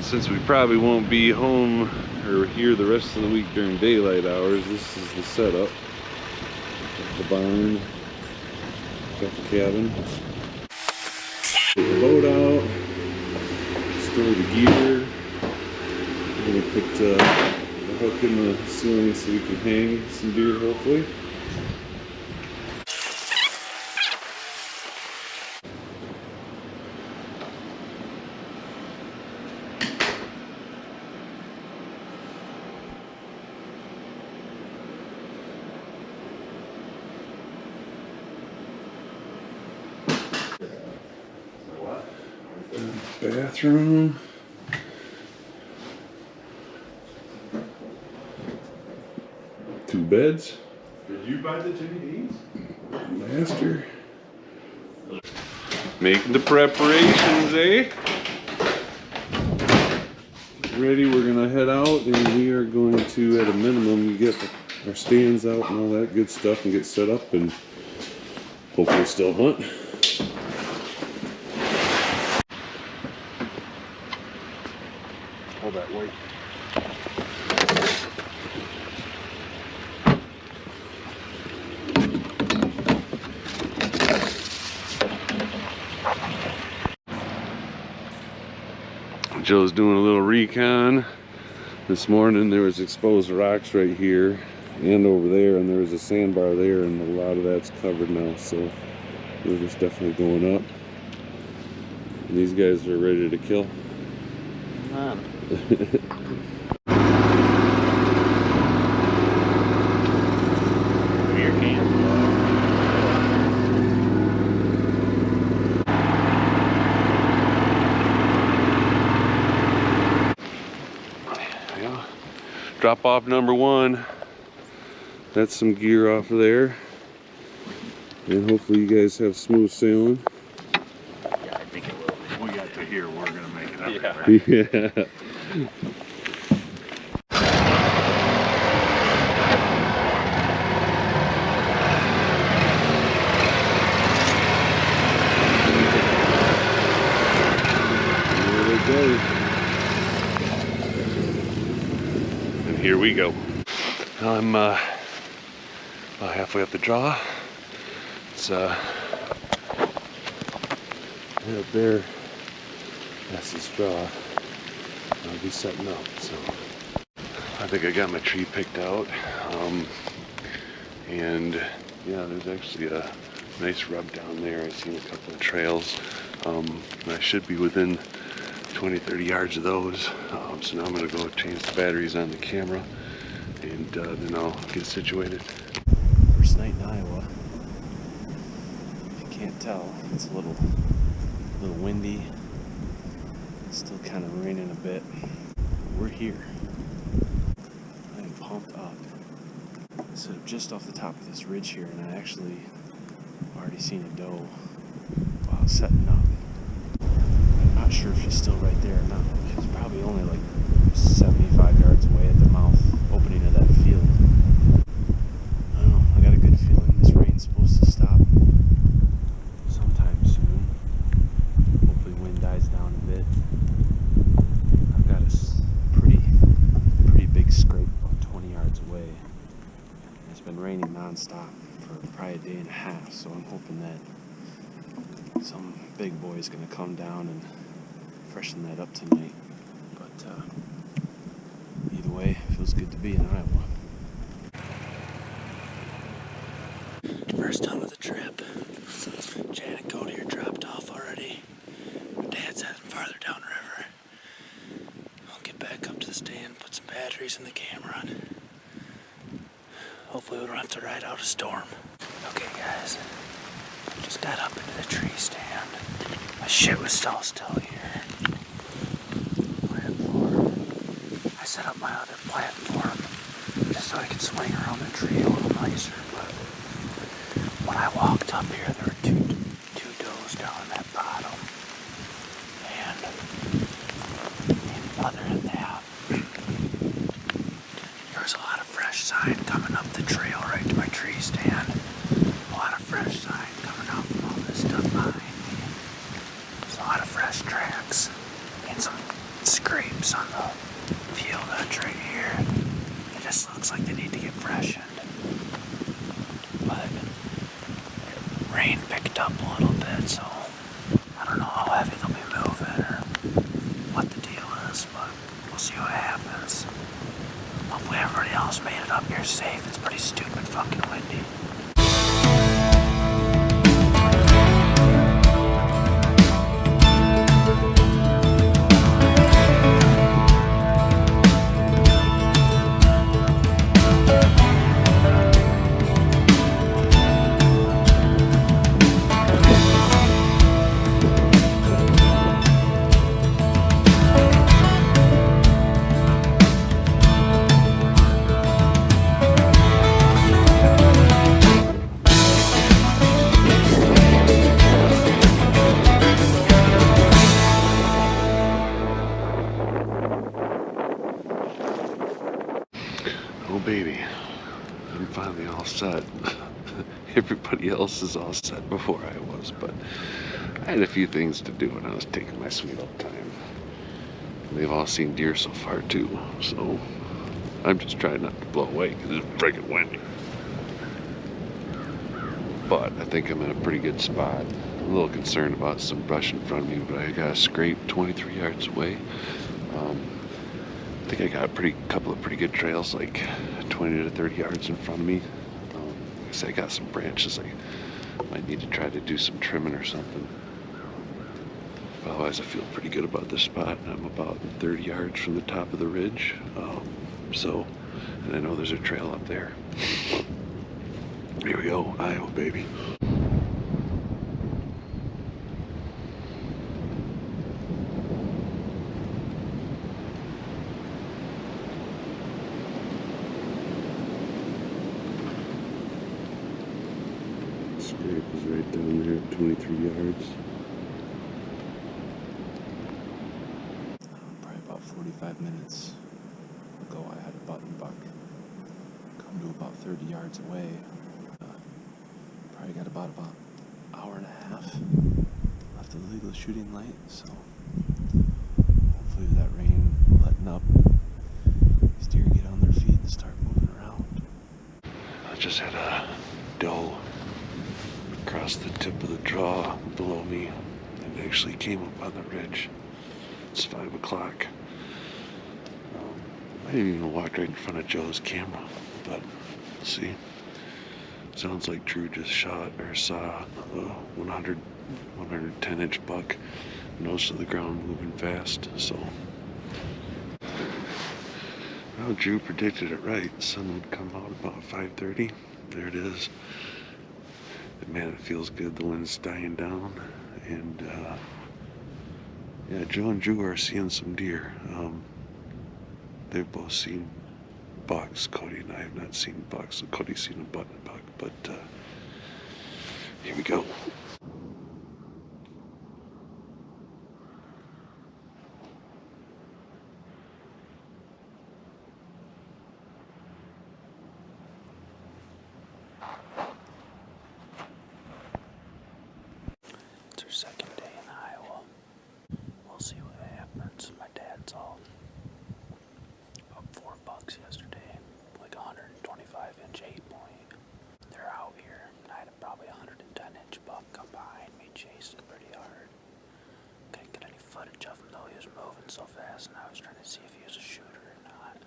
since we probably won't be home or here the rest of the week during daylight hours, this is the setup. Got the barn, got the cabin. Put the boat out, store the gear. We're gonna put the hook in the ceiling so we can hang some deer hopefully. Bathroom. Two beds. Did you buy the Jimmy Deans? Master. Making the preparations, eh? Ready, we're gonna head out and we are going to, at a minimum, get our stands out and all that good stuff and get set up and hopefully still hunt. Hold that weight. Joe's doing a little recon. This morning there was exposed rocks right here and over there, and there was a sandbar there, and a lot of that's covered now, so we're just definitely going up. And these guys are ready to kill. Man. Beer can. Yeah. Drop off number one. That's some gear off of there. And hopefully you guys have smooth sailing. Yeah, I think it will. We got to here, we're gonna make it up. Yeah. Right? Yeah. And here we go. I'm about halfway up the draw. It's right up there. That's the straw. I'll be setting up. So I think I got my tree picked out. And yeah, there's actually a nice rub down there. I've seen a couple of trails. I should be within 20-30 yards of those. So now I'm gonna go change the batteries on the camera, and then I'll get situated. First night in Iowa. If you can't tell, it's a little windy. It's still kind of raining a bit. We're here. I am pumped up. So just off the top of this ridge here, and I actually already seen a doe while setting up. I'm not sure if she's still right there or not. She's probably only like 75 yards away at the mouth opening of that field. I don't know, I got a good feeling this rain's supposed to stop sometime soon. Hopefully wind dies down a bit. I've got a pretty big scrape about 20 yards away. It's been raining non-stop for probably a day and a half, so I'm hoping that some big boy is going to come down and freshen that up tonight. But either way, it feels good to be in Iowa. First time of the trip. Chad and Cody are dropped off already. Dad's heading farther downriver. I'll get back up to the stand, put some batteries in the camera, and hopefully we don't have to ride out a storm. Okay guys, just got up into the tree stand. My shit was all still here. I set up my other platform just so I could swing around the tree a little nicer, but when I walked up here there were two does down in that bottom, and other than that there was a lot of fresh sign coming up the trail right to my tree stand. A lot of fresh sign coming out from all this stuff behind me. There's a lot of fresh tracks and some scrapes on the field edge right here. It just looks like they need to get freshened. But rain picked up a little bit, so I don't know how heavy they'll be moving or what the deal is, but we'll see what happens. Hopefully everybody else made it up here safe. It's pretty stupid fucking windy. Oh baby, I'm finally all set. Everybody else is all set before I was, but I had a few things to do and I was taking my sweet old time. They've all seen deer so far too, so I'm just trying not to blow away because it's freaking windy. But I think I'm in a pretty good spot. I'm a little concerned about some brush in front of me, but I got a scrape 23 yards away. I think I got a couple of pretty good trails, like 20 to 30 yards in front of me. Like I said, I got some branches. I might need to try to do some trimming or something. But otherwise, I feel pretty good about this spot. I'm about 30 yards from the top of the ridge. And I know there's a trail up there. Here we go, Iowa, baby. Scrape is right down there at 23 yards. Probably about 45 minutes ago, I had a button buck come to about 30 yards away. Probably got about hour and a half left of the legal shooting light, so hopefully with that rain letting up, these deer get on their feet and start moving around. I just had a doe across the tip of the draw below me and actually came up on the ridge. It's 5 o'clock. I didn't even walk right in front of Joe's camera, but see, sounds like Drew just shot or saw a 110 inch buck, nose to the ground, moving fast. So well, Drew predicted it right. The sun would come out about 5:30. There it is. Man, it feels good. The wind's dying down, and yeah, Joe and Drew are seeing some deer. They've both seen bucks. Cody and I have not seen bucks. So Cody's seen a button buck, but here we go. It's our second day in Iowa. We'll see what happens. My dad's all up 4 bucks yesterday, like 125-inch 8-point. They're out here. I had probably 110-inch buck come behind me, chasing pretty hard. Couldn't get any footage of him though. He was moving so fast, and I was trying to see if he was a shooter or not.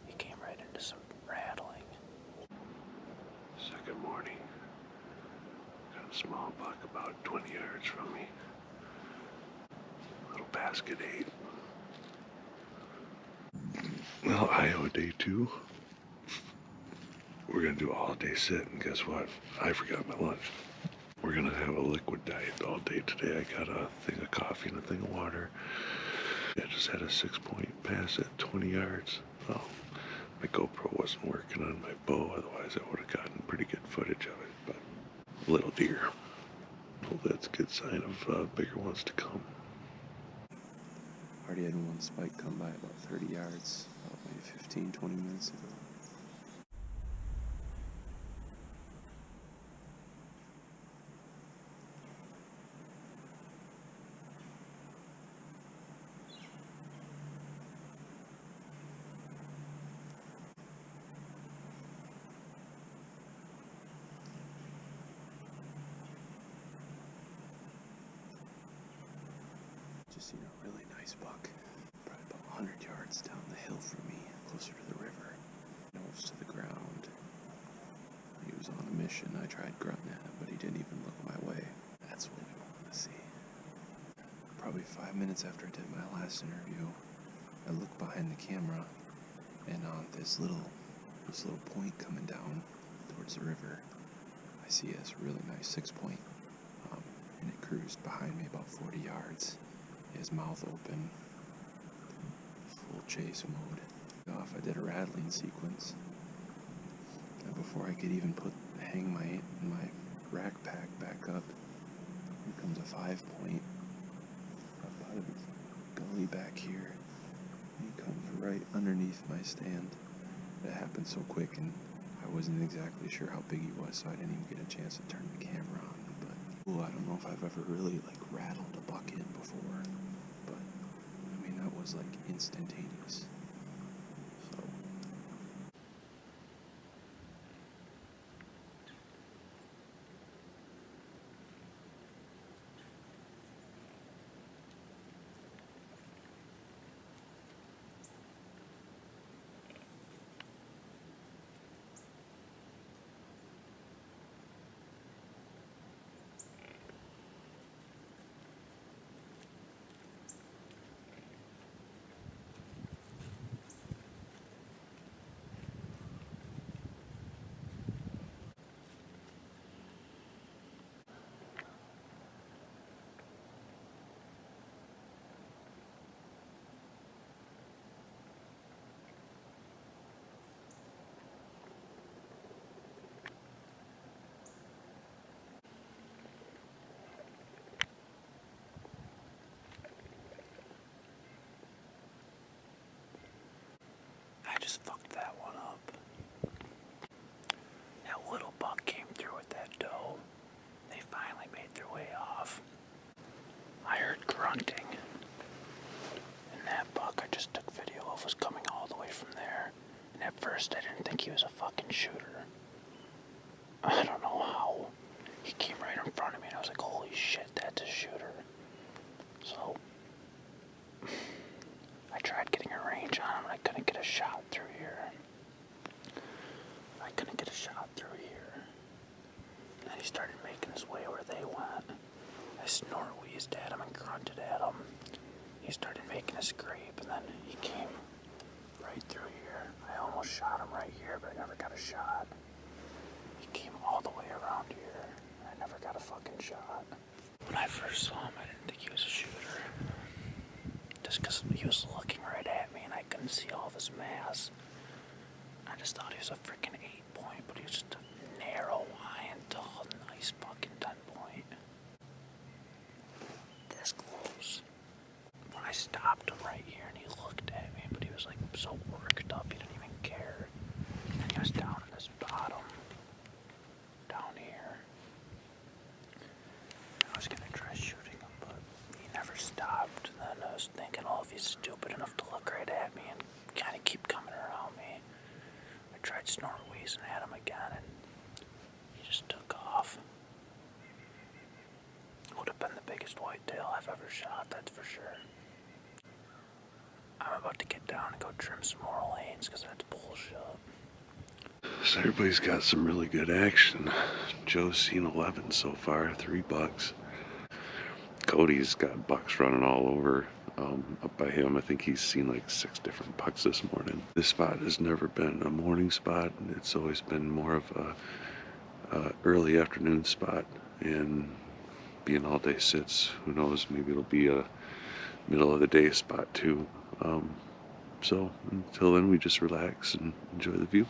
He came right into some rattling. Second morning. Got a small buck about 20 yards from me. Little basket 8. Well, Iowa day 2. We're gonna do all day sit, and guess what? I forgot my lunch. We're gonna have a liquid diet all day today. I got a thing of coffee and a thing of water. I just had a 6-point pass at 20 yards. Oh, my GoPro wasn't working on my bow, otherwise I would have gotten pretty good footage of it. But little deer. Well, that's a good sign of bigger ones to come. Already had one spike come by about 30 yards, about maybe 15-20 minutes ago. Just seen a really nice buck, probably about 100 yards down the hill from me, closer to the river, nose to the ground. He was on a mission. I tried grunting at him, but he didn't even look my way. That's what we want to see. Probably 5 minutes after I did my last interview, I looked behind the camera, and on this little point coming down towards the river, I see this really nice 6-point, and it cruised behind me about 40 yards. His mouth open, full chase mode. I did a rattling sequence, and before I could even hang my rack pack back up, here comes a 5-point up out of his gully back here. He comes right underneath my stand. It happened so quick, and I wasn't exactly sure how big he was, so I didn't even get a chance to turn the camera on. But I don't know if I've ever really rattled a buck in before, but I mean, that was instantaneous. So I just fucked that one up. That little buck came through with that doe. They finally made their way off. I heard grunting. And that buck I just took video of was coming all the way from there. And at first I didn't think he was a fucking shooter. I don't know how. He came right in front of me and I was like, holy shit, that's a shooter. So I tried getting a range on him and I couldn't get a shot through here. And then he started making his way where they went. I snort-wheezed at him and grunted at him. He started making a scrape and then he came right through here. I almost shot him right here, but I never got a shot. He came all the way around here and I never got a fucking shot. When I first saw him, I didn't think he was a shooter. Just because he was looking right at me and I couldn't see all of his mass. I just thought he was a freaking 8-point, but he was just a narrow, high and tall, nice fucking 10-point. This close. When I stopped him right here and he looked at me, but he was so worked up, he didn't even care. And he was down in this bottom, down here. I was gonna try shooting him, but he never stopped. And then I was thinking, if he's stupid enough to look right at me and kind of keep coming around me. I tried snort-wheezing at him again, and he just took off. Would have been the biggest whitetail I've ever shot, that's for sure. I'm about to get down and go trim some more lanes, because that's bullshit. So everybody's got some really good action. Joe's seen 11 so far, 3 bucks. Cody's got bucks running all over. Up by him, I think he's seen 6 different bucks this morning. This spot has never been a morning spot. It's always been more of a early afternoon spot, and being all day sits, who knows, maybe it'll be a middle of the day spot too. So until then, we just relax and enjoy the view.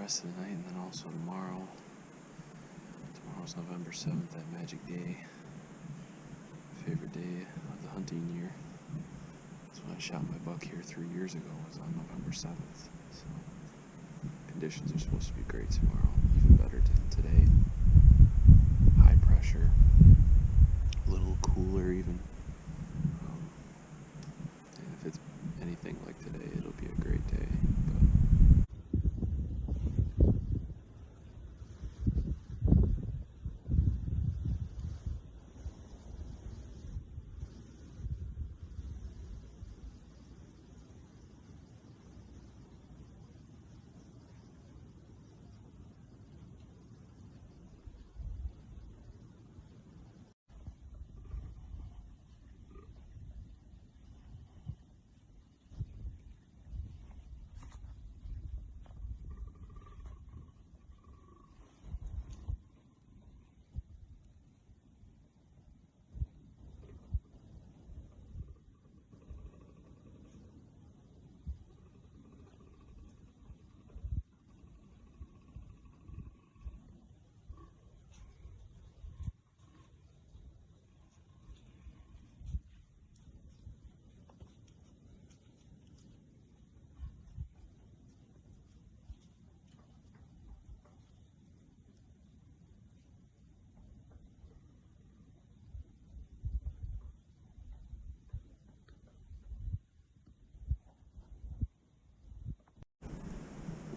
rest of the night, and then also tomorrow. Tomorrow's November 7th, that magic day. Favorite day of the hunting year. That's when I shot my buck here 3 years ago, was on November 7th. So conditions are supposed to be great tomorrow, even better than today. High pressure, a little cooler even. And if it's anything like today, it'll be a great day. But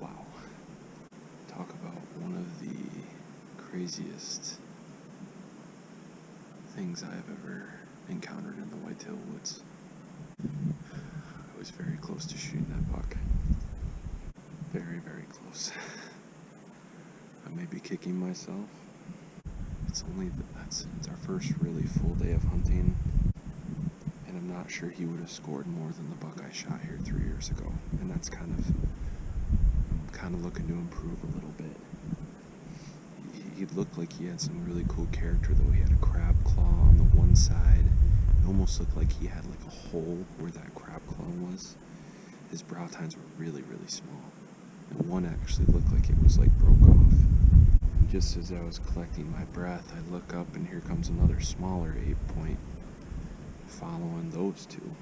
wow. Talk about one of the craziest things I've ever encountered in the whitetail woods. I was very close to shooting that buck. Very, very close. I may be kicking myself. It's our first really full day of hunting, and I'm not sure he would have scored more than the buck I shot here 3 years ago. And that's I'm kind of looking to improve a little bit. He looked like he had some really cool character, though. He had a crab claw on the one side. It almost looked like he had like a hole where that crab claw was. His brow tines were really, really small. And one actually looked like it was like broke off. And just as I was collecting my breath, I look up and here comes another smaller 8-point following those two.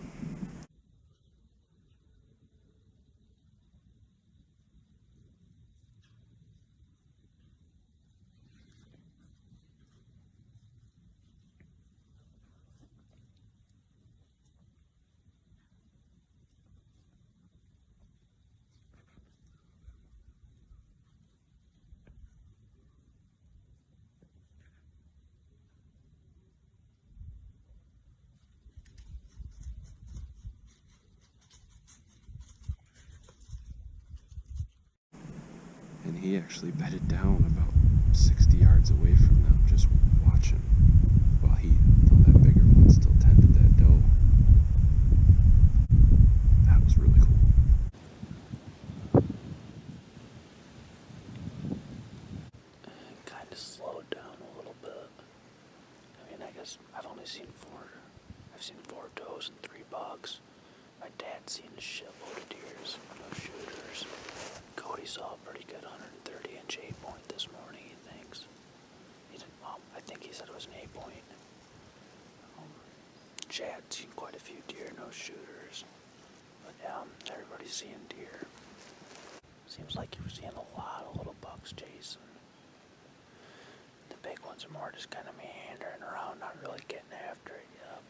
And he actually bedded down about 60 yards away from them, just watching, while that bigger one still tended that doe. That was really cool. It kind of slowed down a little bit. I mean, I guess I've seen four does and 3 bucks. My dad's seen a shitload of deers, no shooters. Cody saw a pretty good 130-inch 8-point this morning, he thinks. I think he said it was an 8-point. Chad's seen quite a few deer, no shooters. But yeah, everybody's seeing deer. Seems like you're seeing a lot of little bucks chasing. The big ones are more just kind of meandering around, not really getting after it yet.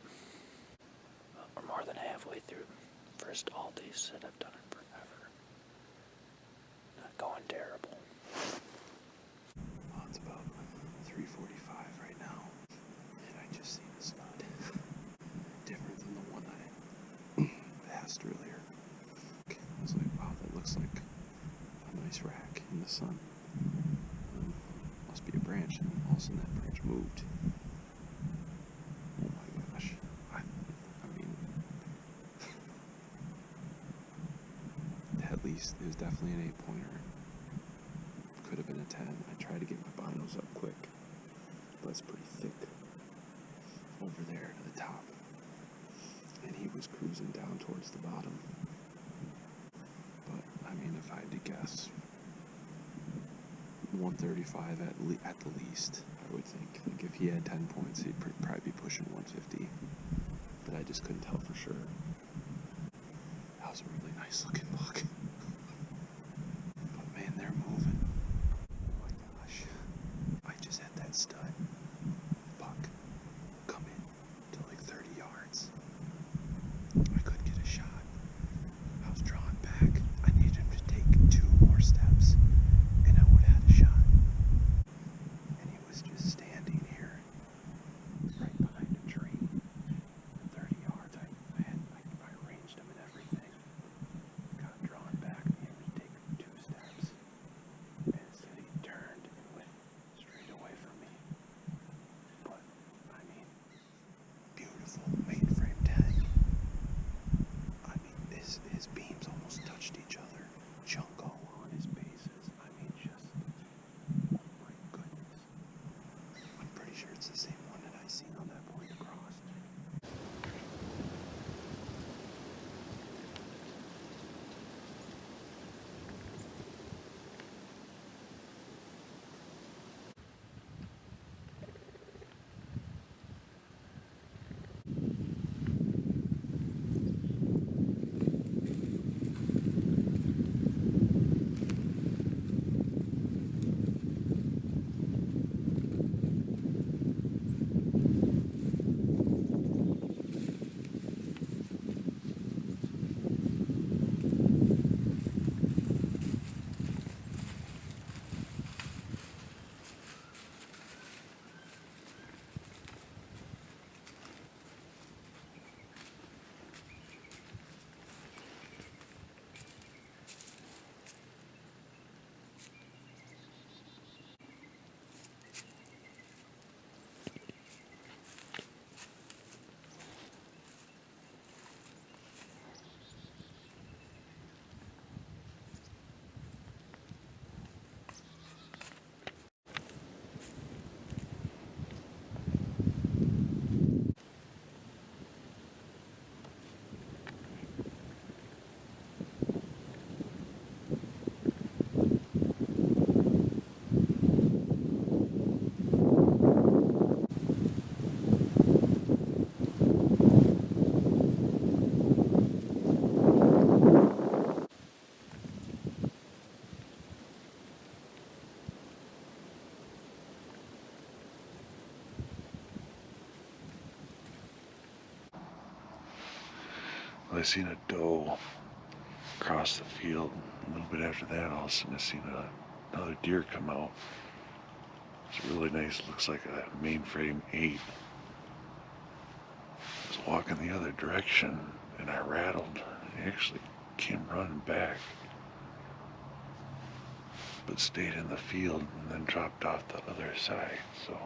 We're more than halfway through the first all-day sit. I've done it forever. Not going terrible. Well, it's about 3:45 right now, and I just seen a stud. Different than the one I passed earlier. I was like, wow, that looks like a nice rack in the sun. Must be a branch, and all of a sudden that branch moved. Oh my gosh. I mean, at least it was definitely an 8-pointer. Could have been a 10. I tried to get my binos up quick, but it's pretty thick over there to the top. And he was cruising down towards the bottom. But, I mean, if I had to guess, 135 at the least, I would think. Like if he had 10 points, he'd probably be pushing 150. But I just couldn't tell for sure. That was a really nice looking buck. But man, they're moving. Oh my gosh. I just had that stud buck come in to like 30 yards. I couldn't get a shot. I was drawing back. I needed him to take 2 more steps, and I would have had a shot. And he was just standing here, right behind a tree, 30 yards. I ranged him and everything. Got him drawn back, needed him to take 2 steps. And instead he turned and went straight away from me. But, I mean, beautiful mainframe tag. I mean, his beams almost touched each other. Junko on his bases. I mean, just, oh my goodness. I'm pretty sure it's the same one that I seen on that point across. I seen a doe across the field. A little bit after that, all of a sudden I seen another deer come out. It's really nice. Looks like a mainframe 8. I was walking the other direction and I rattled. He actually came running back, but stayed in the field and then dropped off the other side. So